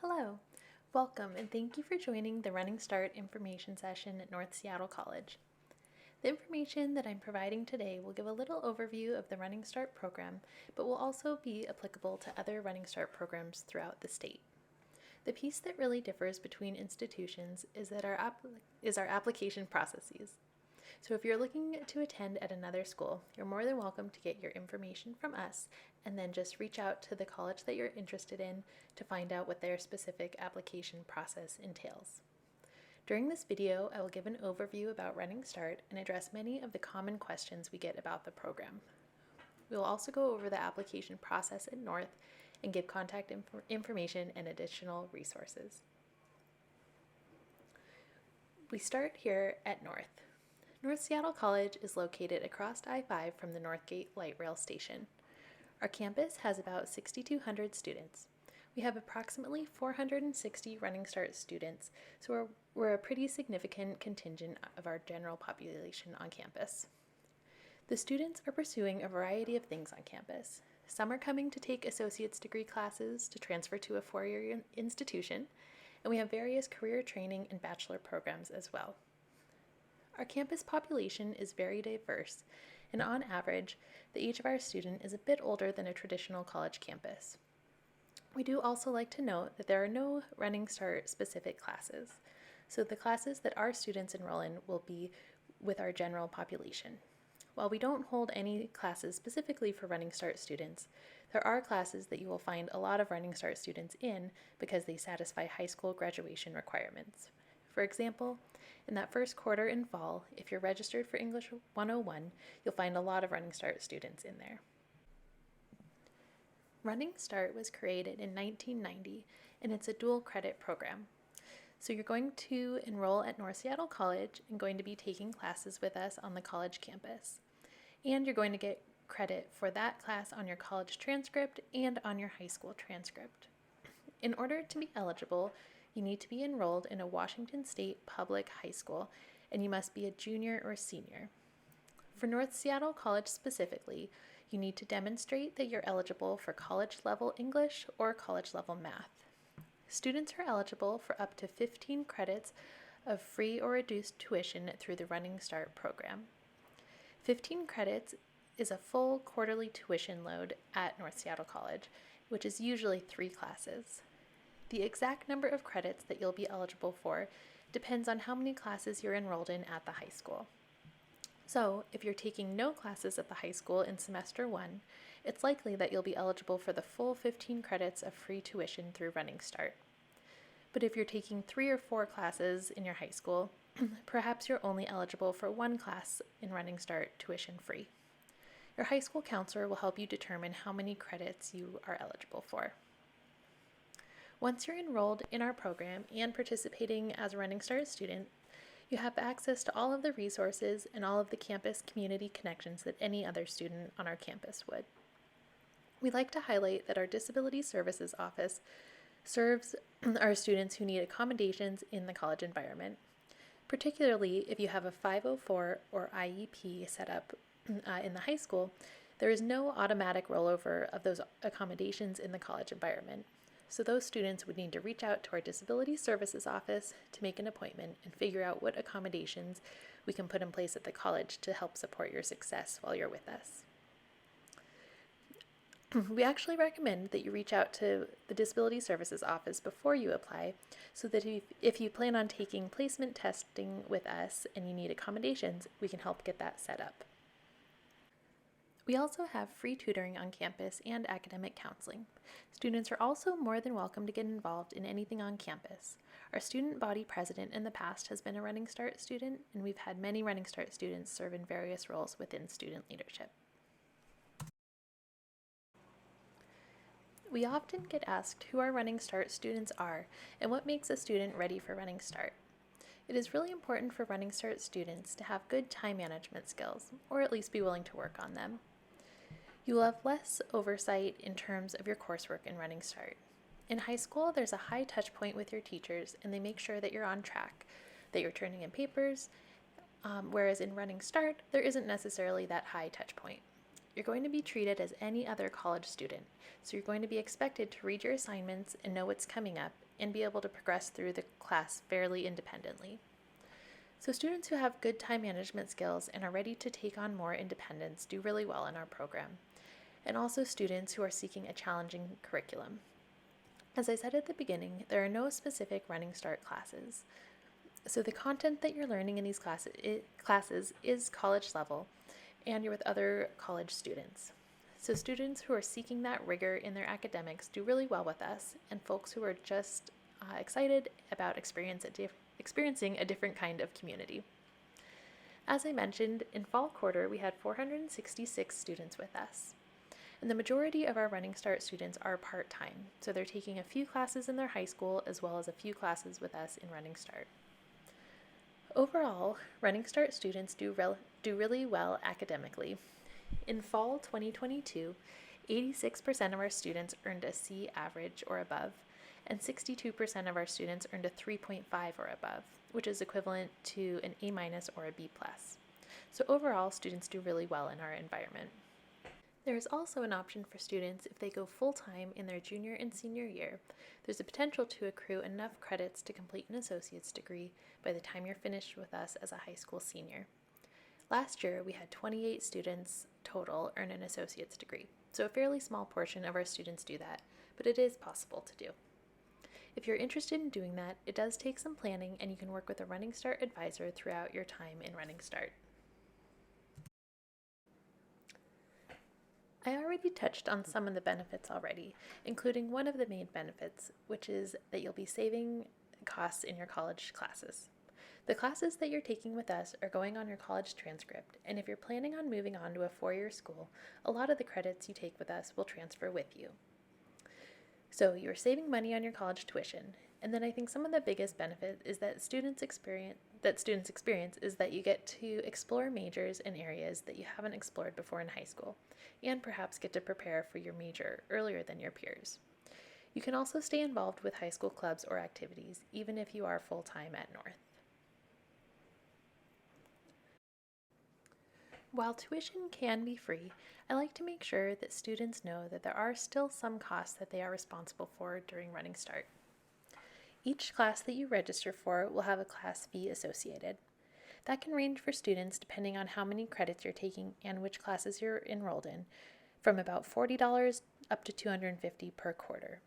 Hello, welcome, and thank you for joining the Running Start information session at North Seattle College. The information that I'm providing today will give a little overview of the Running Start program, but will also be applicable to other Running Start programs throughout the state. The piece that really differs between institutions is our application processes. So if you're looking to attend at another school, you're more than welcome to get your information from us and then just reach out to the college that you're interested in to find out what their specific application process entails. During this video, I will give an overview about Running Start and address many of the common questions we get about the program. We will also go over the application process at North and give contact information and additional resources. We start here at North. North Seattle College is located across I-5 from the Northgate Light Rail Station. Our campus has about 6,200 students. We have approximately 460 Running Start students, so we're a pretty significant contingent of our general population on campus. The students are pursuing a variety of things on campus. Some are coming to take associate's degree classes to transfer to a four-year institution, and we have various career training and bachelor programs as well. Our campus population is very diverse, and on average, the age of our student is a bit older than a traditional college campus. We do also like to note that there are no Running Start specific classes, so the classes that our students enroll in will be with our general population. While we don't hold any classes specifically for Running Start students, there are classes that you will find a lot of Running Start students in because they satisfy high school graduation requirements. For example, in that first quarter in fall, if you're registered for English 101, you'll find a lot of Running Start students in there. Running Start was created in 1990, and it's a dual credit program. So you're going to enroll at North Seattle College and going to be taking classes with us on the college campus. And you're going to get credit for that class on your college transcript and on your high school transcript. In order to be eligible, you need to be enrolled in a Washington State public high school, and you must be a junior or senior. For North Seattle College specifically, you need to demonstrate that you're eligible for college-level English or college-level math. Students are eligible for up to 15 credits of free or reduced tuition through the Running Start program. 15 credits is a full quarterly tuition load at North Seattle College, which is usually 3 classes. The exact number of credits that you'll be eligible for depends on how many classes you're enrolled in at the high school. So, if you're taking no classes at the high school in semester 1, it's likely that you'll be eligible for the full 15 credits of free tuition through Running Start. But if you're taking 3 or 4 classes in your high school, perhaps you're only eligible for 1 class in Running Start tuition free. Your high school counselor will help you determine how many credits you are eligible for. Once you're enrolled in our program and participating as a Running Start student, you have access to all of the resources and all of the campus community connections that any other student on our campus would. We like to highlight that our Disability Services Office serves our students who need accommodations in the college environment, particularly if you have a 504 or IEP set up in the high school. There is no automatic rollover of those accommodations in the college environment. So those students would need to reach out to our Disability Services Office to make an appointment and figure out what accommodations we can put in place at the college to help support your success while you're with us. We actually recommend that you reach out to the Disability Services Office before you apply, so that if you plan on taking placement testing with us and you need accommodations, we can help get that set up. We also have free tutoring on campus and academic counseling. Students are also more than welcome to get involved in anything on campus. Our student body president in the past has been a Running Start student, and we've had many Running Start students serve in various roles within student leadership. We often get asked who our Running Start students are and what makes a student ready for Running Start. It is really important for Running Start students to have good time management skills, or at least be willing to work on them. You will have less oversight in terms of your coursework in Running Start. In high school, there's a high touch point with your teachers, and they make sure that you're on track, that you're turning in papers, whereas in Running Start, there isn't necessarily that high touch point. You're going to be treated as any other college student, so you're going to be expected to read your assignments and know what's coming up, and be able to progress through the class fairly independently. So students who have good time management skills and are ready to take on more independence do really well in our program, and also students who are seeking a challenging curriculum. As I said at the beginning, there are no specific Running Start classes. So the content that you're learning in these classes is college level, and you're with other college students. So students who are seeking that rigor in their academics do really well with us, and folks who are just excited about experiencing a different kind of community. As I mentioned, in fall quarter we had 466 students with us. And the majority of our Running Start students are part-time, so they're taking a few classes in their high school as well as a few classes with us in Running Start. Overall, Running Start students do really well academically. In fall 2022, 86% of our students earned a C average or above, and 62% of our students earned a 3.5 or above, which is equivalent to an A- or a B+. So overall, students do really well in our environment. There is also an option for students if they go full-time in their junior and senior year. There's a potential to accrue enough credits to complete an associate's degree by the time you're finished with us as a high school senior. Last year, we had 28 students total earn an associate's degree, so a fairly small portion of our students do that, but it is possible to do. If you're interested in doing that, it does take some planning, and you can work with a Running Start advisor throughout your time in Running Start. I already touched on some of the benefits already, including one of the main benefits, which is that you'll be saving costs in your college classes. The classes that you're taking with us are going on your college transcript, and if you're planning on moving on to a four-year school, a lot of the credits you take with us will transfer with you. So you're saving money on your college tuition, and then I think some of the biggest benefit is that students experience is that you get to explore majors and areas that you haven't explored before in high school, and perhaps get to prepare for your major earlier than your peers. You can also stay involved with high school clubs or activities, even if you are full-time at North. While tuition can be free, I like to make sure that students know that there are still some costs that they are responsible for during Running Start. Each class that you register for will have a class fee associated. That can range for students depending on how many credits you're taking and which classes you're enrolled in, from about $40 up to $250 per quarter.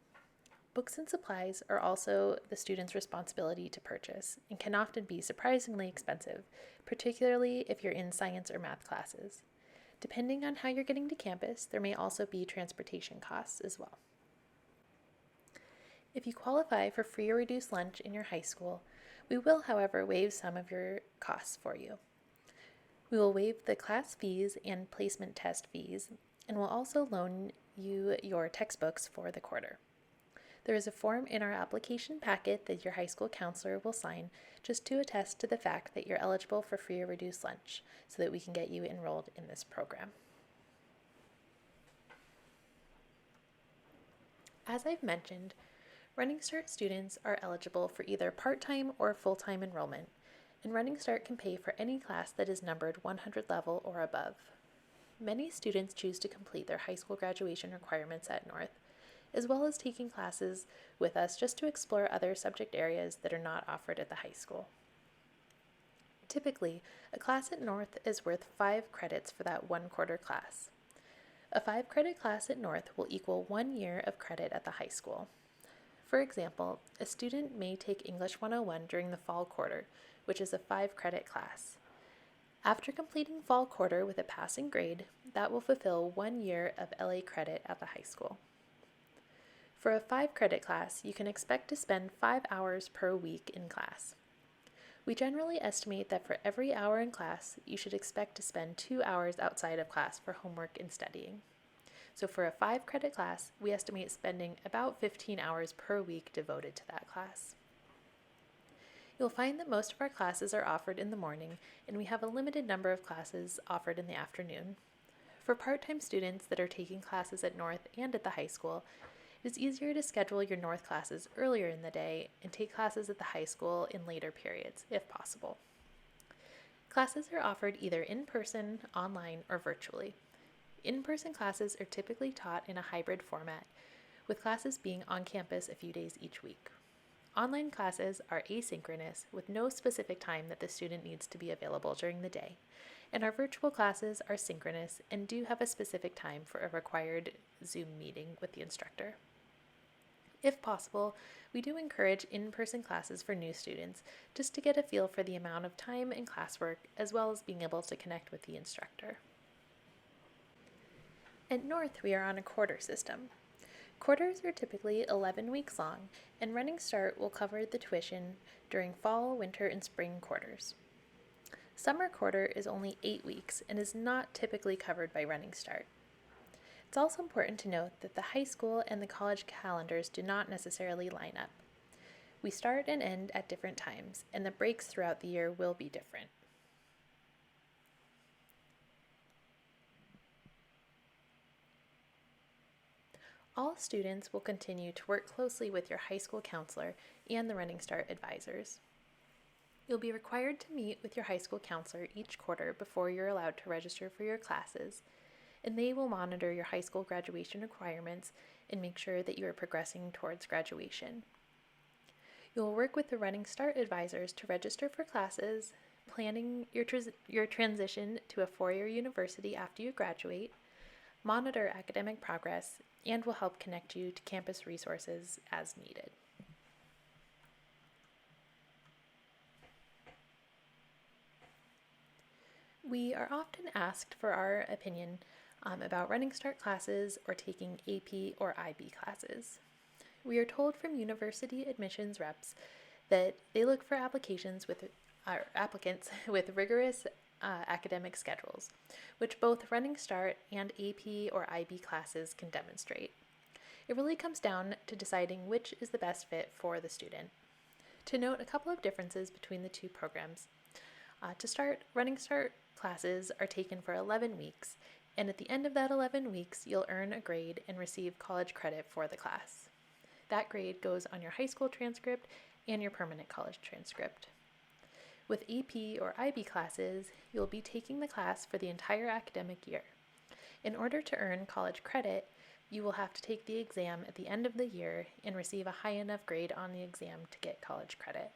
Books and supplies are also the student's responsibility to purchase and can often be surprisingly expensive, particularly if you're in science or math classes. Depending on how you're getting to campus, there may also be transportation costs as well. If you qualify for free or reduced lunch in your high school, we will, however, waive some of your costs for you. We will waive the class fees and placement test fees, and will also loan you your textbooks for the quarter. There is a form in our application packet that your high school counselor will sign just to attest to the fact that you're eligible for free or reduced lunch so that we can get you enrolled in this program. As I've mentioned, Running Start students are eligible for either part-time or full-time enrollment, and Running Start can pay for any class that is numbered 100 level or above. Many students choose to complete their high school graduation requirements at North, as well as taking classes with us just to explore other subject areas that are not offered at the high school. Typically, a class at North is worth 5 credits for that one quarter class. A 5-credit class at North will equal 1 year of credit at the high school. For example, a student may take English 101 during the fall quarter, which is a 5-credit class. After completing fall quarter with a passing grade, that will fulfill 1 year of LA credit at the high school. For a 5-credit class, you can expect to spend 5 hours per week in class. We generally estimate that for every hour in class, you should expect to spend 2 hours outside of class for homework and studying. So for a 5-credit class, we estimate spending about 15 hours per week devoted to that class. You'll find that most of our classes are offered in the morning, and we have a limited number of classes offered in the afternoon. For part-time students that are taking classes at North and at the high school, it is easier to schedule your North classes earlier in the day and take classes at the high school in later periods, if possible. Classes are offered either in person, online, or virtually. In-person classes are typically taught in a hybrid format, with classes being on campus a few days each week. Online classes are asynchronous with no specific time that the student needs to be available during the day, and our virtual classes are synchronous and do have a specific time for a required Zoom meeting with the instructor. If possible, we do encourage in-person classes for new students just to get a feel for the amount of time and classwork as well as being able to connect with the instructor. At North, we are on a quarter system. Quarters are typically 11 weeks long, and Running Start will cover the tuition during fall, winter, and spring quarters. Summer quarter is only 8 weeks and is not typically covered by Running Start. It's also important to note that the high school and the college calendars do not necessarily line up. We start and end at different times, and the breaks throughout the year will be different. All students will continue to work closely with your high school counselor and the Running Start advisors. You'll be required to meet with your high school counselor each quarter before you're allowed to register for your classes, and they will monitor your high school graduation requirements and make sure that you are progressing towards graduation. You will work with the Running Start advisors to register for classes, planning your transition to a four-year university after you graduate, monitor academic progress, and will help connect you to campus resources as needed. We are often asked for our opinion about Running Start classes or taking AP or IB classes. We are told from university admissions reps that they look for applicants with rigorous academic schedules, which both Running Start and AP or IB classes can demonstrate. It really comes down to deciding which is the best fit for the student. To note a couple of differences between the two programs. To start, Running Start classes are taken for 11 weeks, and at the end of that 11 weeks, you'll earn a grade and receive college credit for the class. That grade goes on your high school transcript and your permanent college transcript. With AP or IB classes, you'll be taking the class for the entire academic year. In order to earn college credit, you will have to take the exam at the end of the year and receive a high enough grade on the exam to get college credit.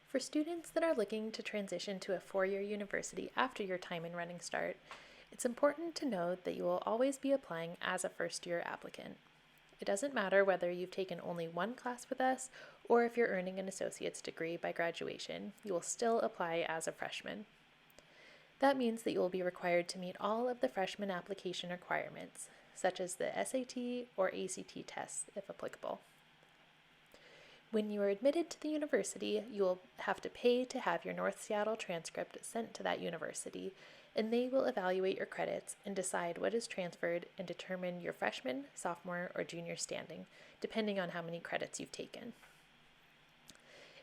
For students that are looking to transition to a four-year university after your time in Running Start, it's important to note that you will always be applying as a first-year applicant. It doesn't matter whether you've taken only one class with us or if you're earning an associate's degree by graduation, you will still apply as a freshman. That means that you will be required to meet all of the freshman application requirements, such as the SAT or ACT tests, if applicable. When you are admitted to the university, you will have to pay to have your North Seattle transcript sent to that university, and they will evaluate your credits and decide what is transferred and determine your freshman, sophomore, or junior standing, depending on how many credits you've taken.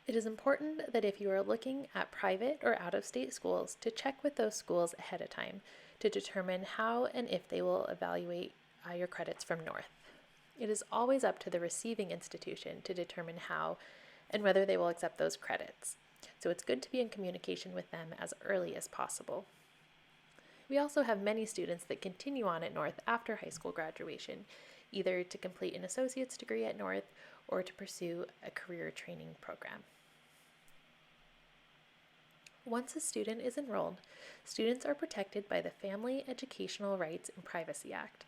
It is important that if you are looking at private or out-of-state schools, to check with those schools ahead of time to determine how and if they will evaluate your credits from North. It is always up to the receiving institution to determine how and whether they will accept those credits, so it's good to be in communication with them as early as possible. We also have many students that continue on at North after high school graduation, either to complete an associate's degree at North or to pursue a career training program. Once a student is enrolled, students are protected by the Family Educational Rights and Privacy Act,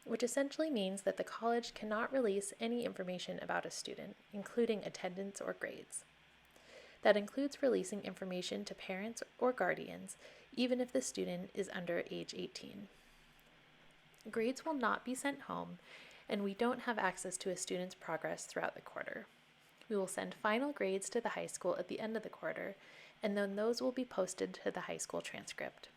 which essentially means that the college cannot release any information about a student, including attendance or grades. That includes releasing information to parents or guardians, even if the student is under age 18. Grades will not be sent home, and we don't have access to a student's progress throughout the quarter. We will send final grades to the high school at the end of the quarter, and then those will be posted to the high school transcript.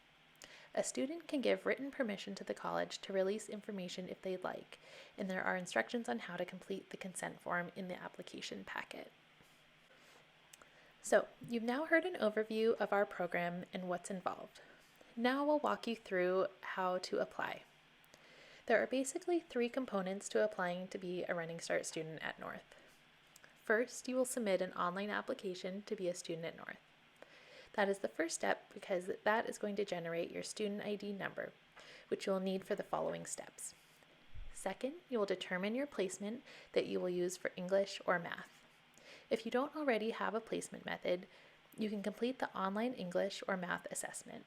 A student can give written permission to the college to release information if they'd like, and there are instructions on how to complete the consent form in the application packet. So, you've now heard an overview of our program and what's involved. Now we'll walk you through how to apply. There are basically 3 components to applying to be a Running Start student at North. First, you will submit an online application to be a student at North. That is the first step because that is going to generate your student ID number, which you'll need for the following steps. Second, you will determine your placement that you will use for English or math. If you don't already have a placement method, you can complete the online English or math assessment.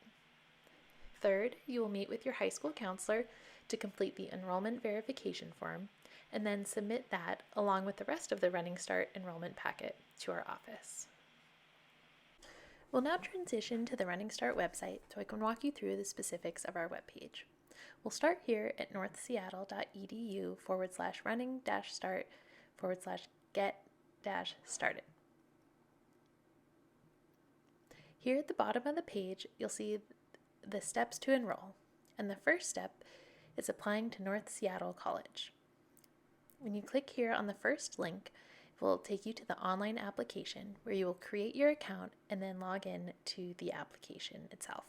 Third, you will meet with your high school counselor to complete the enrollment verification form and then submit that along with the rest of the Running Start enrollment packet to our office. We'll now transition to the Running Start website so I can walk you through the specifics of our webpage. We'll start here at northseattle.edu/running-start/get-started. Here at the bottom of the page, you'll see the steps to enroll, and the first step is applying to North Seattle College. When you click here on the first link, it will take you to the online application where you will create your account and then log in to the application itself.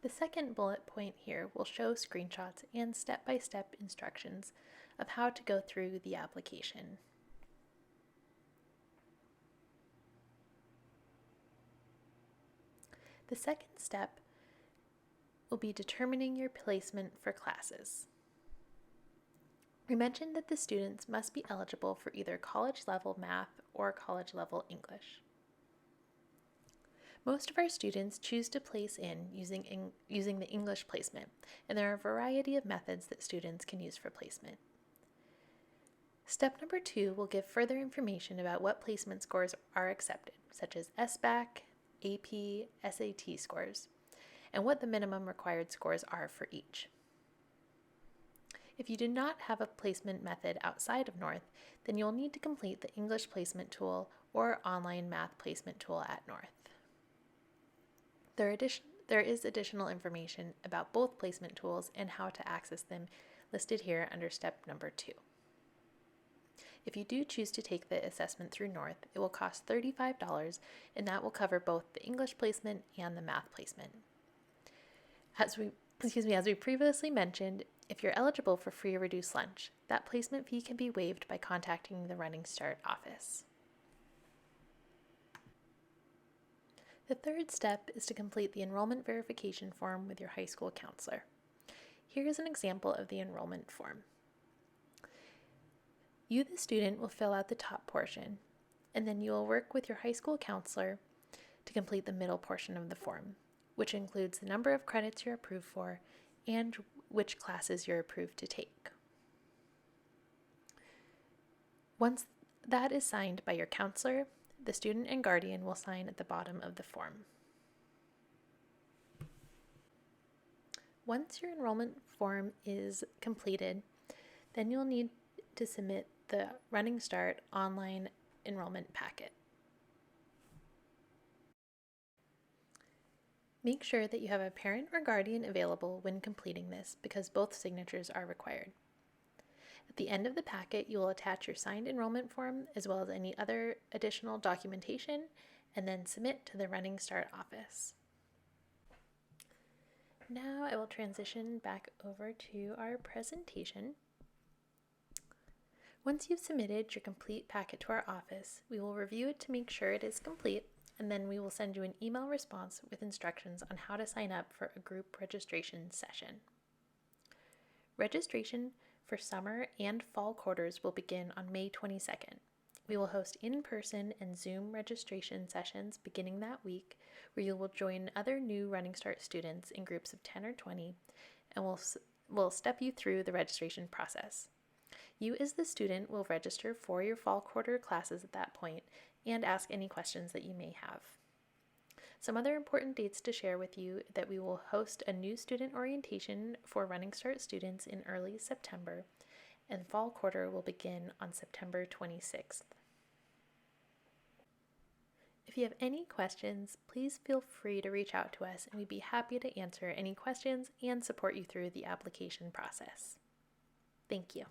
The second bullet point here will show screenshots and step-by-step instructions of how to go through the application. The second step will be determining your placement for classes. We mentioned that the students must be eligible for either college-level math or college-level English. Most of our students choose to place in using the English placement, and there are a variety of methods that students can use for placement. Step number 2 will give further information about what placement scores are accepted, such as SBAC, AP, SAT scores, and what the minimum required scores are for each. If you do not have a placement method outside of North, then you'll need to complete the English placement tool or online math placement tool at North. There is additional information about both placement tools and how to access them listed here under step number 2. If you do choose to take the assessment through North, it will cost $35, and that will cover both the English placement and the math placement. As we previously mentioned, if you're eligible for free or reduced lunch, that placement fee can be waived by contacting the Running Start office. The third step is to complete the enrollment verification form with your high school counselor. Here is an example of the enrollment form. You, the student, will fill out the top portion, and then you will work with your high school counselor to complete the middle portion of the form, which includes the number of credits you're approved for and which classes you're approved to take. Once that is signed by your counselor, the student and guardian will sign at the bottom of the form. Once your enrollment form is completed, then you'll need to submit the Running Start online enrollment packet. Make sure that you have a parent or guardian available when completing this because both signatures are required. At the end of the packet, you will attach your signed enrollment form as well as any other additional documentation and then submit to the Running Start office. Now I will transition back over to our presentation. Once you've submitted your complete packet to our office, we will review it to make sure it is complete, and then we will send you an email response with instructions on how to sign up for a group registration session. Registration for summer and fall quarters will begin on May 22nd. We will host in-person and Zoom registration sessions beginning that week, where you will join other new Running Start students in groups of 10 or 20, and we'll step you through the registration process. You as the student will register for your fall quarter classes at that point and ask any questions that you may have. Some other important dates to share with you that we will host a new student orientation for Running Start students in early September, and fall quarter will begin on September 26th. If you have any questions, please feel free to reach out to us and we'd be happy to answer any questions and support you through the application process. Thank you.